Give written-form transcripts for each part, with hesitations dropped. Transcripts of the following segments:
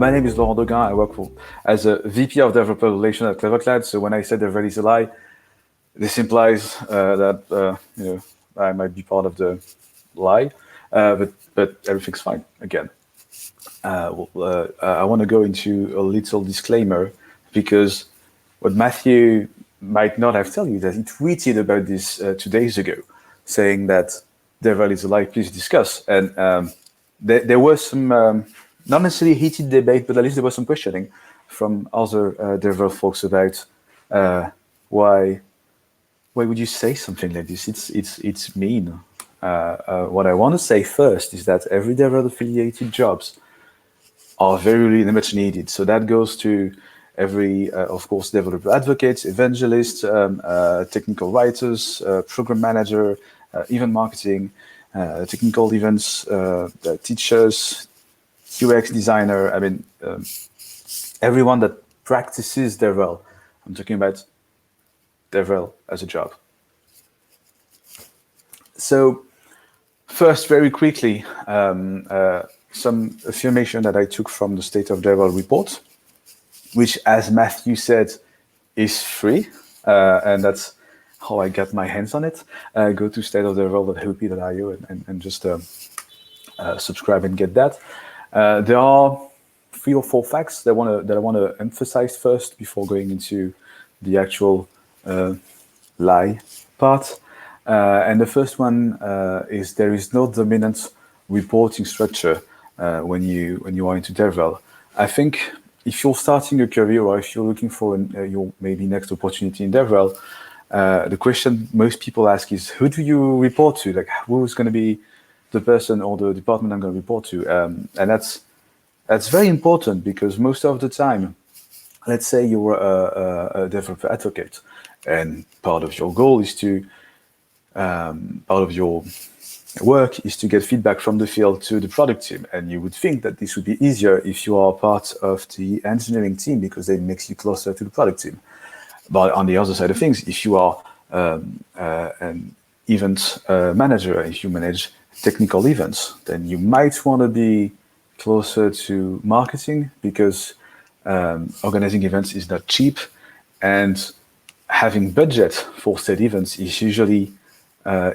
my name is Laurent Doguin. I work as a VP of Developer Relations at CleverCloud. So when I said DevRel is a lie, this implies that I might be part of the lie, but everything's fine again. I want to go into a little disclaimer because what Matthew might not have told you that he tweeted about this 2 days ago, saying that DevRel is a lie, please discuss. And there was some, not necessarily heated debate, but at least there was some questioning from other DevRel folks about why would you say something like this? It's mean. What I want to say first is that every DevRel affiliated jobs are very much needed. So that goes to every, of course, developer advocates, evangelists, technical writers, program manager, event marketing, technical events, teachers, UX designer. I mean, everyone that practices DevRel. I'm talking about DevRel as a job. So first, very quickly, some affirmation that I took from the State of DevRel report, which, as Matthew said, is free, and that's how I got my hands on it. Go to stateofdevrel.hop.io and just subscribe and get that. There are 3 or 4 facts that I want to emphasize first before going into the actual lie part. And the first one is there is no dominant reporting structure when you are into DevRel. I think if you're starting a career or if you're looking for your maybe next opportunity in DevRel, the question most people ask is, who do you report to? Like, who's going to be the person or the department I'm going to report to? And that's very important because most of the time, let's say you're a developer advocate, and part of your goal is to part of your work is to get feedback from the field to the product team. And you would think that this would be easier if you are part of the engineering team because it makes you closer to the product team. But on the other side of things, if you are an event manager, if you manage technical events, then you might want to be closer to marketing because organizing events is not cheap, and having budget for said events is usually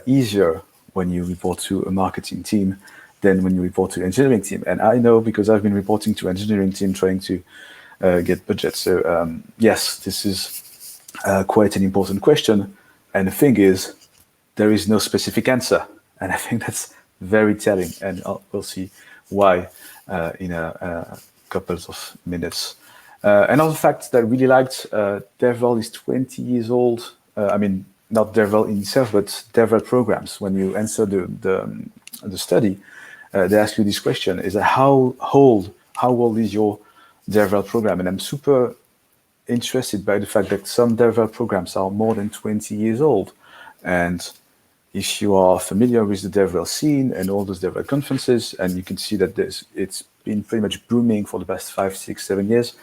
easier when you report to a marketing team than when you report to engineering team. And I know because I've been reporting to engineering team trying to get budget. So yes, this is quite an important question. And the thing is, there is no specific answer. And I think that's very telling. And we'll see why in a couple of minutes. Another fact that I really liked, DevRel is 20 years old. I mean, not DevRel in itself, but DevRel programs. When you answer the study, they ask you this question: is that how old is your DevRel program? And I'm super interested by the fact that some DevRel programs are more than 20 years old. And if you are familiar with the DevRel scene and all those DevRel conferences, and you can see that it's been pretty much booming for the past 5, 6, 7 years,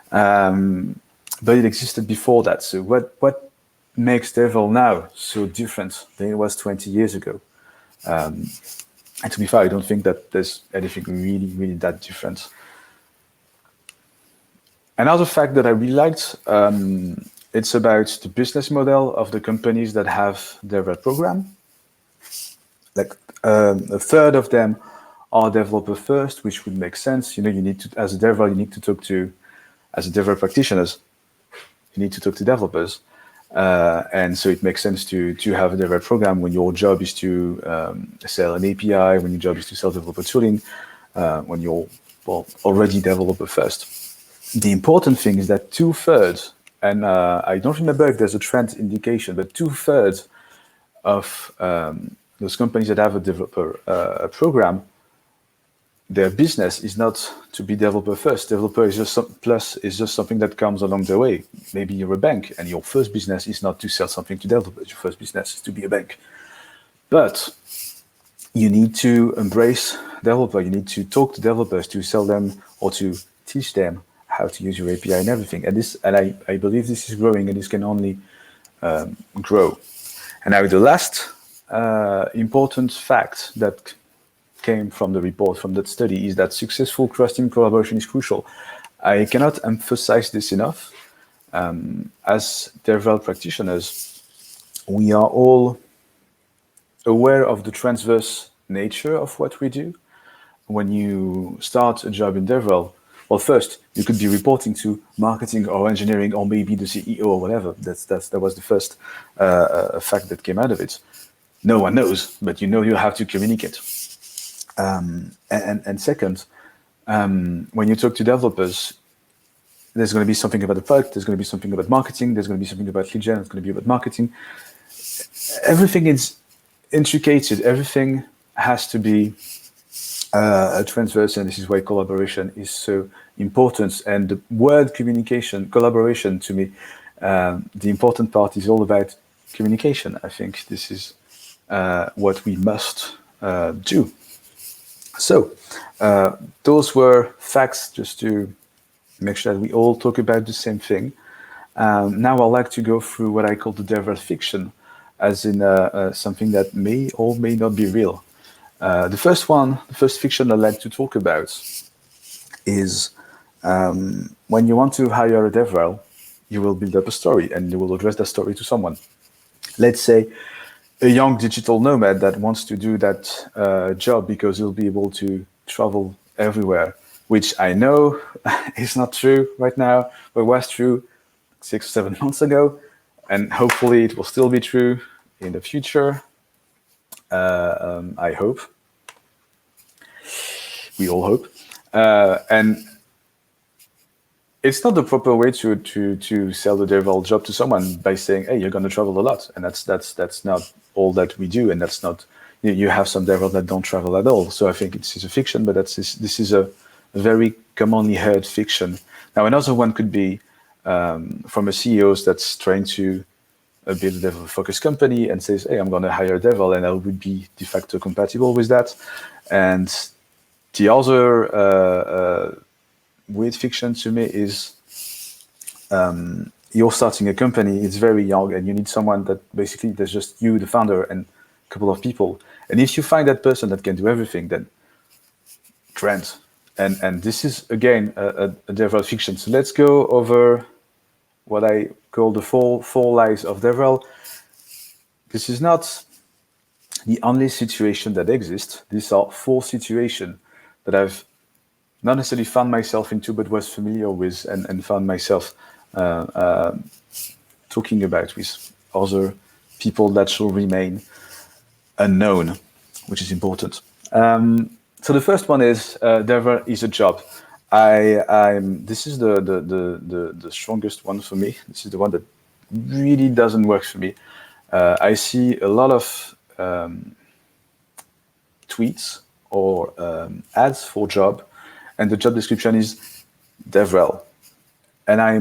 but it existed before that. So what makes DevRel now so different than it was 20 years ago? And to be fair, I don't think that there's anything really that different. Another fact that I really liked, it's about the business model of the companies that have DevRel program. Like a third of them are developer first, which would make sense. You know, you need to, as a DevRel, you need to talk to, as a DevRel practitioners, you need to talk to developers. And so it makes sense to have a DevRel program when your job is to sell an API, when your job is to sell developer tooling, when you're already developer first. The important thing is that 2/3, and I don't remember if there's a trend indication, but 2/3 of those companies that have a developer program, their business is not to be developer first. Developer is just is just something that comes along the way. Maybe you're a bank and your first business is not to sell something to developers. Your first business is to be a bank. But you need to embrace developer. You need to talk to developers to sell them or to teach them how to use your API and everything. And I believe this is growing, and this can only grow. And now the last important fact that came from the report, from that study, is that successful cross-team collaboration is crucial. I cannot emphasize this enough. As DevRel practitioners, we are all aware of the transverse nature of what we do. When you start a job in DevRel, well, first, you could be reporting to marketing or engineering or maybe the CEO or whatever. That was the first fact that came out of it. No one knows, but you know you have to communicate. And second, when you talk to developers, there's going to be something about the product, there's going to be something about marketing, there's going to be something about lead gen, there's going to be about marketing. Everything is intricated, everything has to be transverse, and this is why collaboration is so important. And the word communication, collaboration, to me, the important part is all about communication. I think this is what we must do. So those were facts, just to make sure that we all talk about the same thing. Now I'd like to go through what I call the DevRel fiction, as in something that may or may not be real. The first fiction I'd like to talk about is when you want to hire a DevRel, you will build up a story and you will address that story to someone. Let's say a young digital nomad that wants to do that job because he'll be able to travel everywhere, which I know is not true right now, but was true 6 or 7 months ago, and hopefully it will still be true in the future. I hope. We all hope. And it's not the proper way to sell the DevRel job to someone by saying, "Hey, you're going to travel a lot," and that's not all that we do, and that's not. You have some DevRel that don't travel at all. So I think it's a fiction, but this is a very commonly heard fiction. Now another one could be from a CEO that's trying to build a DevRel-focused company and says, "Hey, I'm going to hire a DevRel, and I would be de facto compatible with that." And the other weird fiction to me is you're starting a company, it's very young, and you need someone that basically there's just you, the founder, and a couple of people. And if you find that person that can do everything, then grant. And this is, again, a DevRel fiction. So let's go over what I call the four lies of DevRel. This is not the only situation that exists. These are 4 situations that I've not necessarily found myself into, but was familiar with and found myself talking about with other people that shall remain unknown, which is important. So the first one is DevRel is a job. This is the strongest one for me. This is the one that really doesn't work for me. I see a lot of tweets or ads for job, and the job description is DevRel, and I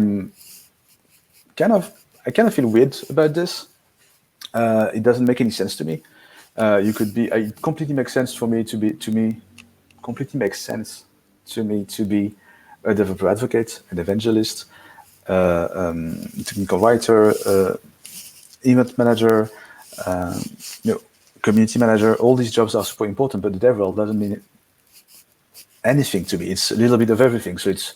kind of feel weird about this. It doesn't make any sense to me. It completely makes sense for me to be completely makes sense to me to be a developer advocate, an evangelist, technical writer, event manager, community manager. All these jobs are super important, but the DevRel doesn't mean anything to me. It's a little bit of everything, so it's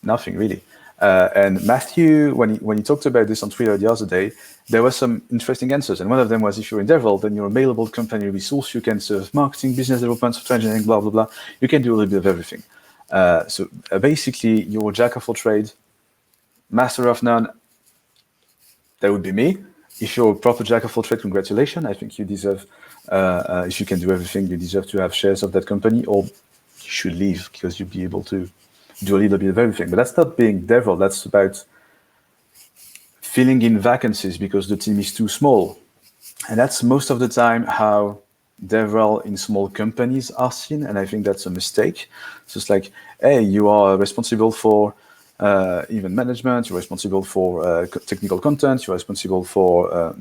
nothing really. And Matthew, when he talked about this on Twitter the other day, there were some interesting answers. And one of them was, if you're in DevRel, then you're a mailable company resource. You can serve marketing, business development, software engineering, blah, blah, blah. You can do a little bit of everything. So basically, you're a jack of all trades, master of none. That would be me. If you're a proper jack of all trades, congratulations. I think you deserve, if you can do everything, you deserve to have shares of that company, or you should leave because you'll be able to do a little bit of everything. But that's not being DevRel. That's about filling in vacancies because the team is too small. And that's most of the time how DevRel in small companies are seen, and I think that's a mistake. So it's like, hey, you are responsible for event management, you're responsible for technical content, you're responsible for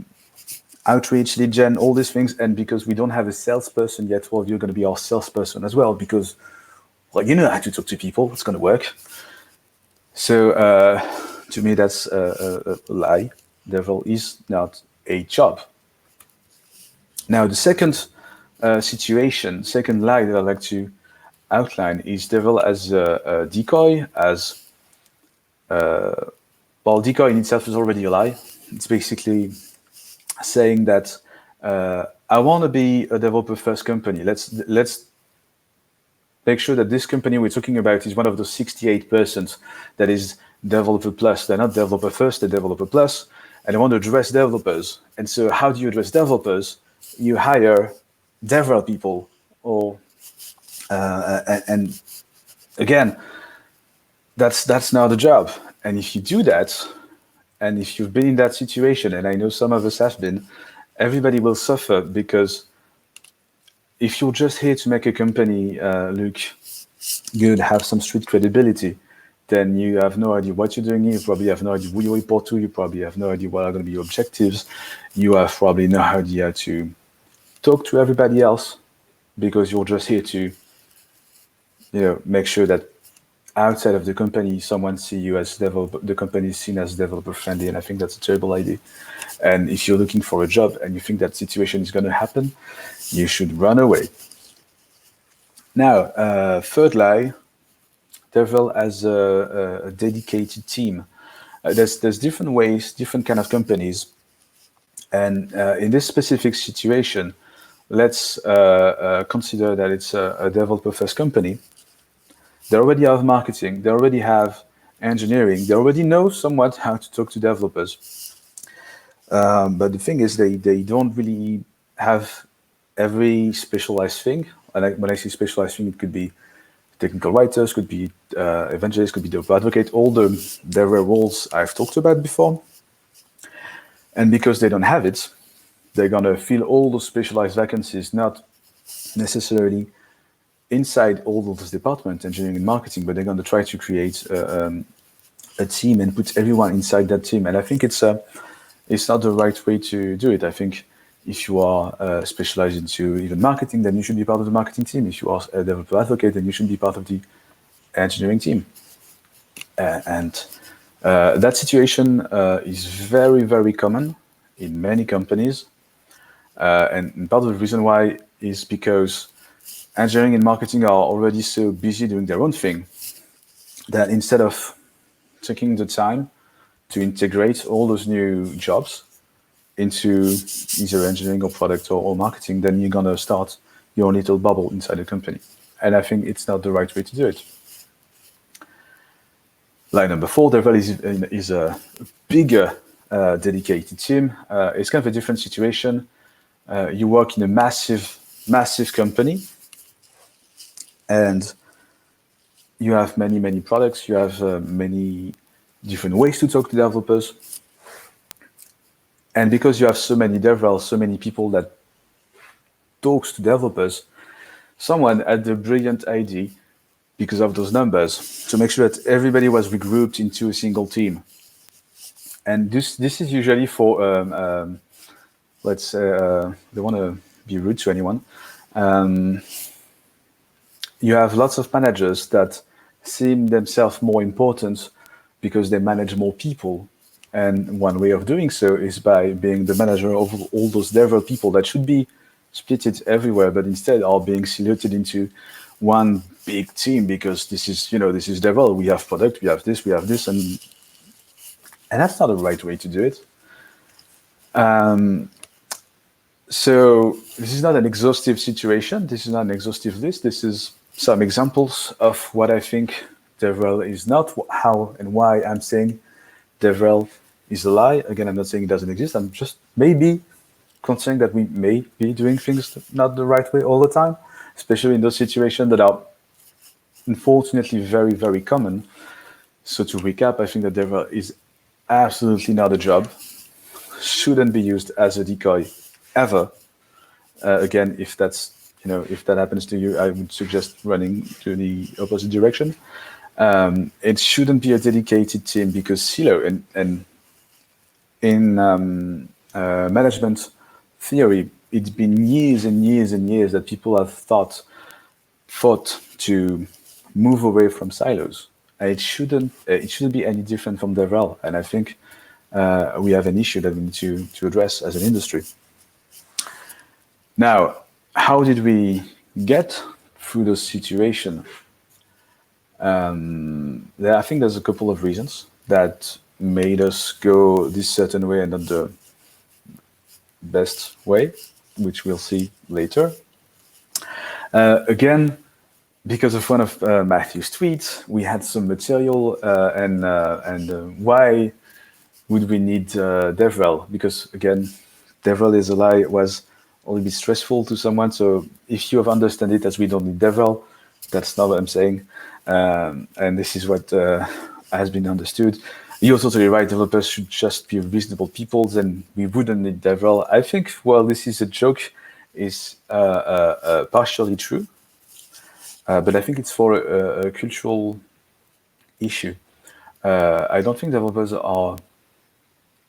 outreach, lead gen, all these things, and because we don't have a salesperson yet, well, you're going to be our salesperson as well, because, well, you know how to talk to people, it's going to work. So to me, that's a lie. DevRel is not a job. Now, the second situation, second lie that I'd like to outline is DevRel as a decoy, as well, decoy in itself is already a lie. It's basically saying that I want to be a developer first company. Let's make sure that this company we're talking about is one of those 68% that is developer plus. They're not developer first, they're developer plus, and I want to address developers. And so how do you address developers? You hire DevRel people, or and again, that's now the job. And if you do that, and if you've been in that situation, and I know some of us have been, everybody will suffer, because if you're just here to make a company look good, have some street credibility, then you have no idea what you're doing. You probably have no idea who you report to. You probably have no idea what are going to be your objectives. You have probably no idea to talk to everybody else, because you're just here to, make sure that outside of the company, someone see you as the company is seen as developer friendly. And I think that's a terrible idea. And if you're looking for a job and you think that situation is going to happen, you should run away. Now, third lie, DevRel as a dedicated team. There's different ways, different kind of companies. And in this specific situation, let's consider that it's a developer first company. They already have marketing, they already have engineering, they already know somewhat how to talk to developers. But the thing is, they don't really have every specialized thing. And when I say specialized thing, it could be technical writers, could be evangelists, could be developer advocate, all the DevRel roles I've talked about before. And because they don't have it, they're going to fill all those specialized vacancies, not necessarily inside all of those departments, engineering and marketing, but they're going to try to create a team and put everyone inside that team. And I think it's not the right way to do it. I think if you are specialized into even marketing, then you should be part of the marketing team. If you are a developer advocate, then you should be part of the engineering team. And that situation is very, very common in many companies. And part of the reason why is because engineering and marketing are already so busy doing their own thing that instead of taking the time to integrate all those new jobs into either engineering or product or marketing, then you're going to start your own little bubble inside the company. And I think it's not the right way to do it. Line number 4, DevRel is a bigger dedicated team. It's kind of a different situation. You work in a massive company, and you have many products. You have many different ways to talk to developers. And because you have so many DevRel, so many people that talks to developers, someone had the brilliant idea, because of those numbers, to make sure that everybody was regrouped into a single team. And this is usually for, let's say, don't want to be rude to anyone. You have lots of managers that seem themselves more important because they manage more people. And one way of doing so is by being the manager of all those DevRel people that should be splitted everywhere, but instead are being siluted into one big team, because this is DevRel. We have product, we have this, and that's not the right way to do it. So this is not an exhaustive situation. This is not an exhaustive list. This is some examples of what I think DevRel is not, how and why I'm saying DevRel is a lie. Again, I'm not saying it doesn't exist. I'm just maybe considering that we may be doing things not the right way all the time, especially in those situations that are unfortunately very, very common. So to recap, I think that DevRel is absolutely not a job, shouldn't be used as a decoy ever. Again, if that happens to you, I would suggest running to the opposite direction. It shouldn't be a dedicated team, because silo and in management theory, it's been years and years and years that people have fought to move away from silos. And it shouldn't be any different from DevRel. And I think we have an issue that we need to address as an industry. Now, how did we get through the situation? I think there's a couple of reasons that made us go this certain way and not the best way, which we'll see later. Again, because of one of Matthew's tweets, we had some material, and why would we need DevRel? Because again, DevRel is a lie was a little bit stressful to someone. So if you have understand it as we don't need DevRel, that's not what I'm saying. And this is what has been understood. You're totally right. Developers should just be reasonable people. Then we wouldn't need DevRel. I think, well, this is a joke, is partially true. But I think it's for a cultural issue. I don't think developers are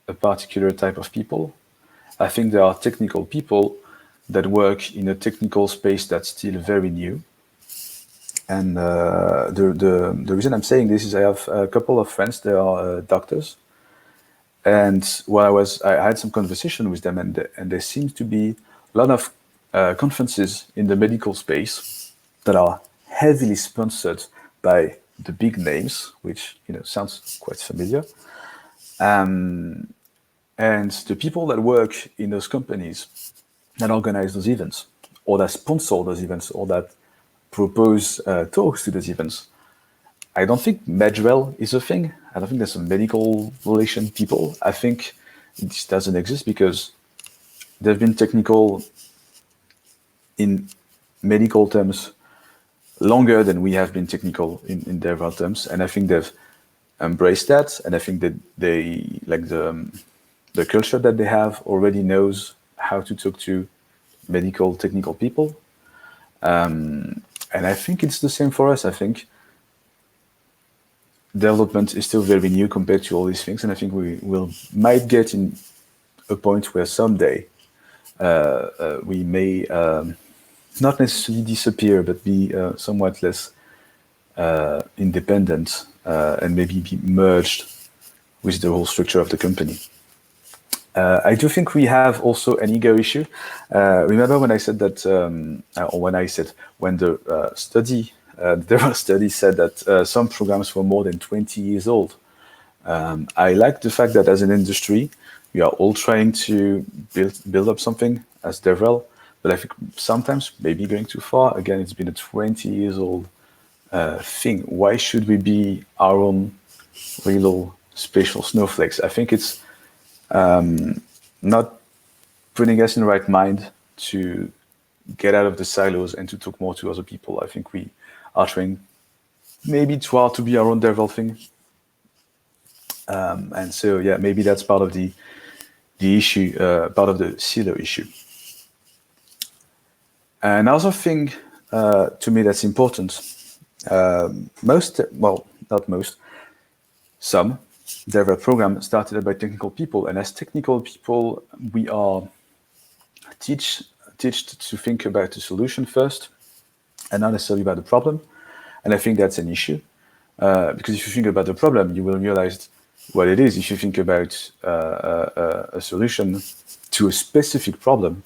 a particular type of people. I think there are technical people that work in a technical space that's still very new. And the reason I'm saying this is I have a couple of friends, they are doctors. And while I had some conversation with them, and there seems to be a lot of conferences in the medical space that are heavily sponsored by the big names, which sounds quite familiar. And the people that work in those companies that organize those events, or that sponsor those events, or that propose talks to those events, I don't think MedRel is a thing. I don't think there's some medical relation people. I think this doesn't exist because they've been technical in medical terms longer than we have been technical in DevRel terms, and I think they've embraced that, and I think that they like the culture that they have already knows how to talk to medical technical people, and I think it's the same for us. I think development is still very new compared to all these things, and I think we might get in a point where someday we may not necessarily disappear, but be somewhat less independent and maybe be merged with the whole structure of the company. I do think we have also an ego issue. Remember when I said that, or when the study, the study said that some programs were more than 20 years old. I like the fact that as an industry, we are all trying to build up something as DevRel, but I think sometimes maybe going too far. Again, it's been a 20 years old thing. Why should we be our own little special snowflakes? I think it's not putting us in the right mind to get out of the silos and to talk more to other people. I think we are trying maybe too hard to be our own DevRel thing. And so, yeah, maybe that's part of the issue, part of the silo issue. Another thing to me that's important, some DevRel program started by technical people, and as technical people, we are taught to think about the solution first, and not necessarily about the problem. And I think that's an issue, because if you think about the problem, you will realize what it is. If you think about a solution to a specific problem,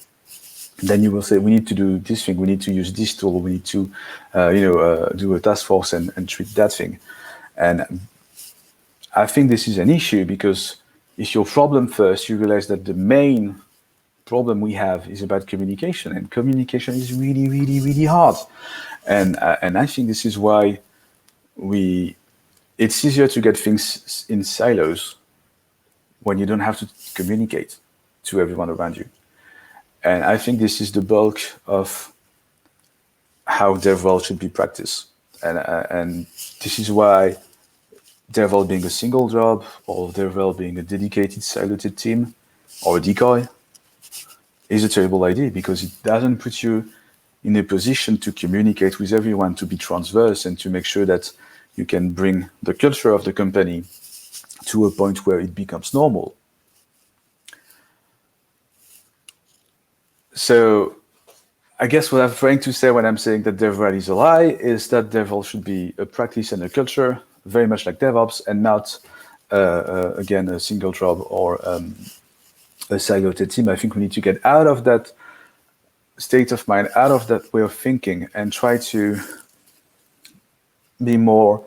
then you will say, we need to do this thing, we need to use this tool, we need to do a task force and treat that thing. And I think this is an issue because if your problem first, you realize that the main problem we have is about communication, and communication is really, really, really hard. And I think this is why it's easier to get things in silos when you don't have to communicate to everyone around you. And I think this is the bulk of how DevRel should be practiced. And this is why DevRel being a single job, or DevRel being a dedicated siloed team, or a Decoy, is a terrible idea, because it doesn't put you in a position to communicate with everyone, to be transverse, and to make sure that you can bring the culture of the company to a point where it becomes normal. So I guess what I'm trying to say when I'm saying that DevRel is a lie is that DevRel should be a practice and a culture, very much like DevOps, and not, again, a single job or a siloed team. I think we need to get out of that state of mind, out of that way of thinking, and try to be more,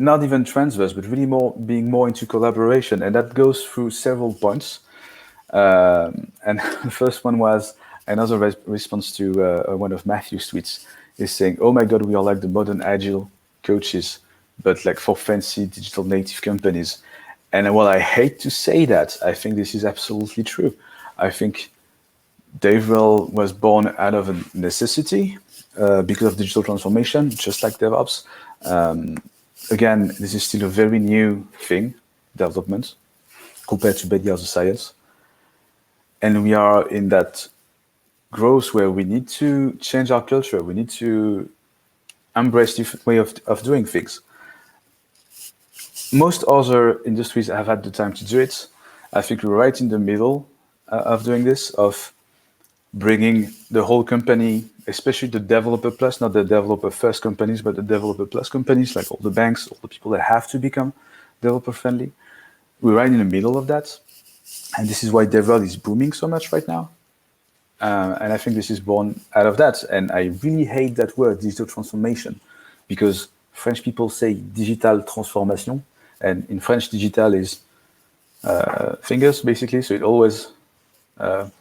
not even transverse, but really being more into collaboration. And that goes through several points. And the first one was another response to one of Matthew's tweets, is saying, "Oh my God, we are like the modern agile coaches, but like for fancy digital native companies." And while I hate to say that, I think this is absolutely true. I think DevRel was born out of a necessity because of digital transformation, just like DevOps. Again, this is still a very new thing, development, compared to many other science. And we are in that growth where we need to change our culture. We need to embrace different way of doing things. Most other industries have had the time to do it. I think we're right in the middle of doing this, of bringing the whole company, especially the developer plus, not the developer first companies, but the developer plus companies, like all the banks, all the people that have to become developer friendly. We're right in the middle of that. And this is why DevRel is booming so much right now. And I think this is born out of that. And I really hate that word, digital transformation, because French people say digital transformation. And in French, digital is fingers, basically. So it always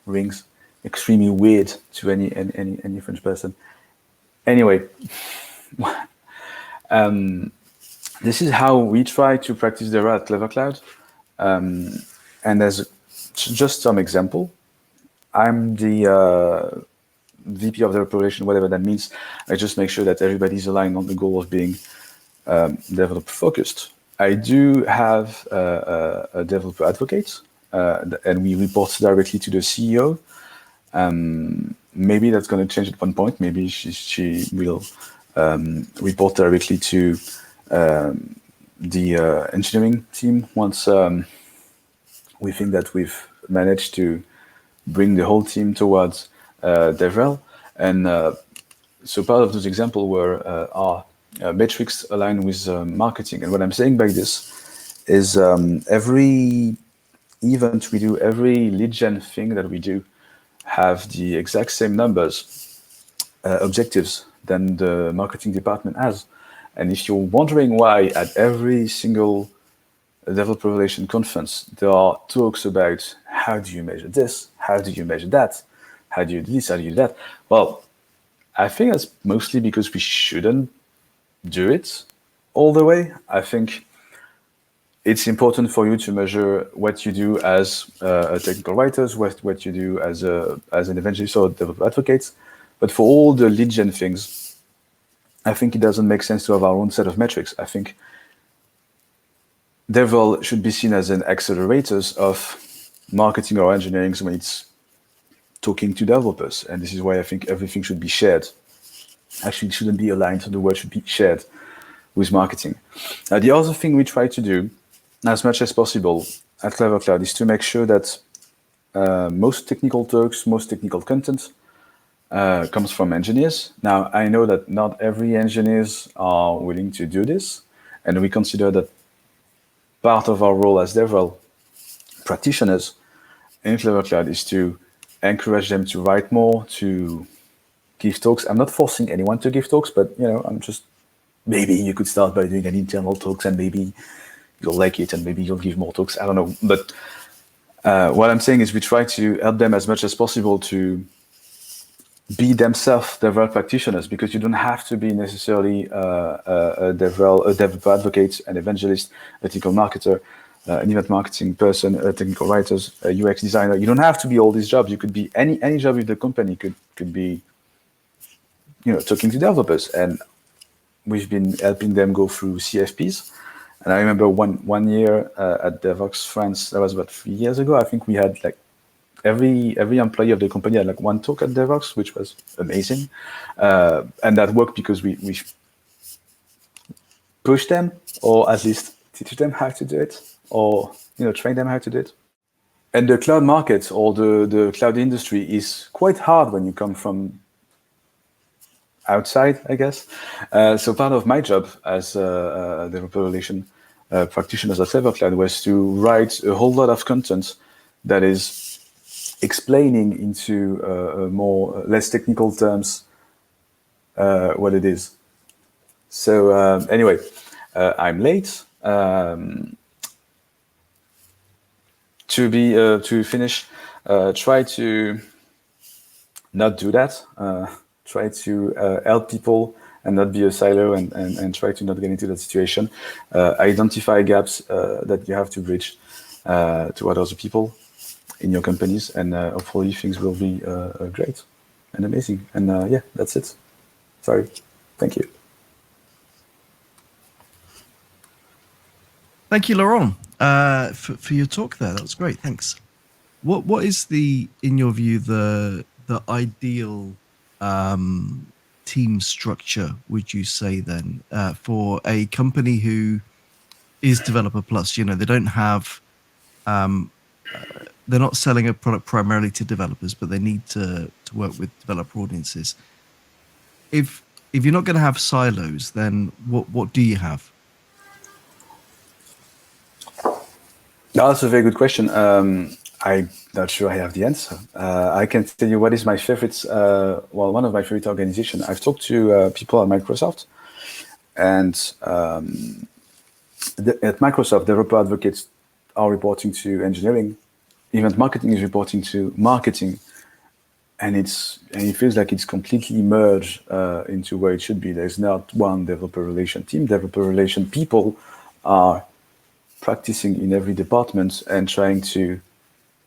rings extremely weird to any French person. Anyway, this is how we try to practice DevRel at Clever Cloud. And as just some example, I'm the VP of developer relation, whatever that means. I just make sure that everybody's aligned on the goal of being developer focused. I do have a developer advocate, and we report directly to the CEO. Maybe that's going to change at one point. Maybe she will report directly to the engineering team once we think that we've managed to bring the whole team towards DevRel. And so part of those examples were our metrics aligned with marketing. And what I'm saying by this is every event we do, every lead gen thing that we do, have the exact same numbers, objectives than the marketing department has. And if you're wondering why at every single developer relation conference, there are talks about how do you measure this, how do you measure that, how do you do this, how do you do that? Well, I think that's mostly because we shouldn't do it all the way. I think it's important for you to measure what you do as a technical writer, what you do as an evangelist or developer advocate. But for all the lead gen things, I think it doesn't make sense to have our own set of metrics. I think DevRel should be seen as an accelerators of marketing or engineering when it's talking to developers. And this is why I think everything should be shared. Actually, it shouldn't be aligned, so the word should be shared with marketing. The other thing we try to do as much as possible at Clever Cloud is to make sure that most technical talks, most technical content comes from engineers. Now, I know that not every engineers are willing to do this, and we consider that part of our role as DevRel practitioners in Clever Cloud is to encourage them to write more, to give talks. I'm not forcing anyone to give talks, but I'm just, maybe you could start by doing an internal talks and maybe you'll like it and maybe you'll give more talks. I don't know. But what I'm saying is we try to help them as much as possible to be themselves DevRel practitioners, because you don't have to be necessarily a developer advocate, an evangelist, a technical marketer, an event marketing person, a technical writer, a UX designer. You don't have to be all these jobs. You could be any job in the company could be, talking to developers. And we've been helping them go through CFPs. And I remember one year at DevOps France, that was about 3 years ago. I think we had like every employee of the company had like one talk at DevOps, which was amazing. And that worked because we pushed them, or at least teach them how to do it, or train them how to do it. And the cloud market or the cloud industry is quite hard when you come from outside, I guess. So part of my job as a developer relation practitioner at Clever Cloud was to write a whole lot of content that is explaining into less technical terms what it is. So anyway, I'm late. To finish, try to not do that. Try to help people and not be a silo, and try to not get into that situation. Identify gaps that you have to bridge toward other people in your companies, and hopefully things will be great and amazing. And yeah, that's it. Sorry. Thank you. Thank you, Laurent, for your talk there. That was great. Thanks. What is in your view, the ideal team structure, would you say then, for a company who is Developer Plus? They don't have, they're not selling a product primarily to developers, but they need to work with developer audiences. If you're not going to have silos, then what do you have? That's a very good question. I'm not sure I have the answer. I can tell you what is my favorite, one of my favorite organizations. I've talked to people at Microsoft, and at Microsoft, developer advocates are reporting to engineering, event marketing is reporting to marketing, and it feels like it's completely merged into where it should be. There's not one developer relation team. Developer relation people are practicing in every department and trying to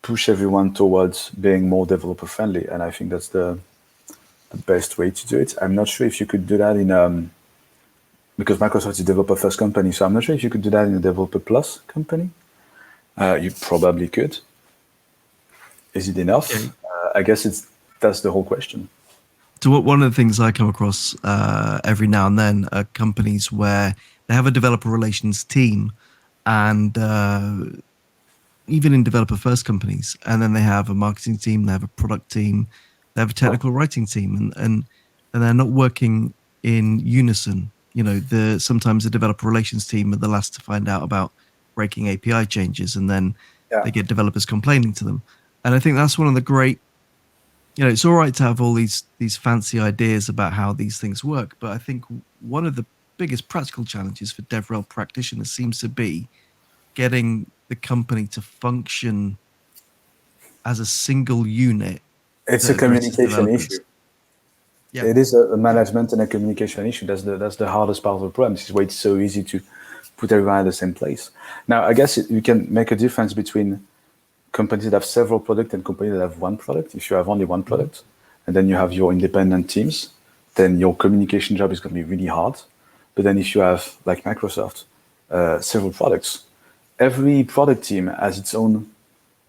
push everyone towards being more developer friendly. And I think that's the best way to do it. I'm not sure if you could do that because Microsoft is a developer first company. So I'm not sure if you could do that in a developer plus company. You probably could. Is it enough? Okay. I guess that's the whole question. So one of the things I come across every now and then are companies where they have a developer relations team, and even in developer first companies, and then they have a marketing team, they have a product team, they have a technical writing team, and they're not working in unison. Sometimes the developer relations team are the last to find out about breaking API changes, and then they get developers complaining to them. And I think that's one of the great, it's all right to have all these fancy ideas about how these things work, but I think one of the biggest practical challenges for DevRel practitioners seems to be getting the company to function as a single unit. It's a communication issue. Yeah. It is a management and a communication issue. That's the hardest part of the problem. This is why it's so easy to put everyone in the same place. Now, I guess you can make a difference between companies that have several products and companies that have one product. If you have only one product, and then you have your independent teams, then your communication job is going to be really hard. But then if you have, like Microsoft, several products, every product team has its own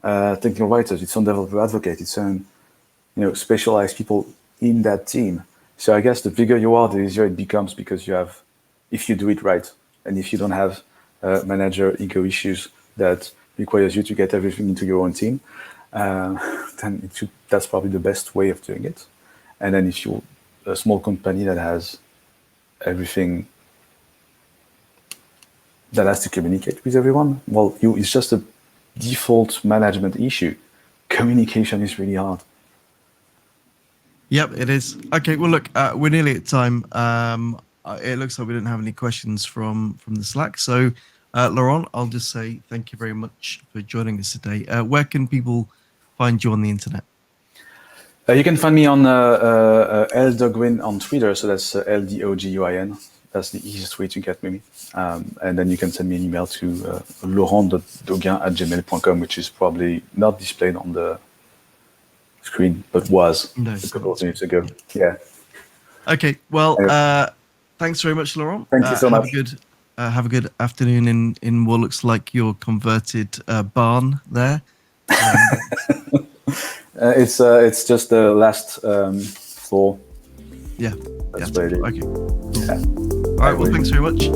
technical writers, its own developer advocate, its own specialized people in that team. So I guess the bigger you are, the easier it becomes, because you have, if you do it right, and if you don't have manager ego issues that requires you to get everything into your own team, then that's probably the best way of doing it. And then if you're a small company that has everything that has to communicate with everyone, well, it's just a default management issue. Communication is really hard. Yep, it is. Okay, well, look, we're nearly at time. It looks like we didn't have any questions from the Slack. So, Laurent, I'll just say thank you very much for joining us today. Where can people find you on the internet? You can find me on Doguin on Twitter. So that's LDOGUIN. That's the easiest way to get me. And then you can send me an email to laurent.doguin@gmail.com, which is probably not displayed on the screen, but was a couple of minutes ago. Yeah. Okay. Well, thanks very much, Laurent. Thank you so much. Have a good afternoon in what looks like your converted barn there. It's just the last floor. Yeah. That's what it is. Okay. Cool. Yeah. All right. Well, thanks very much.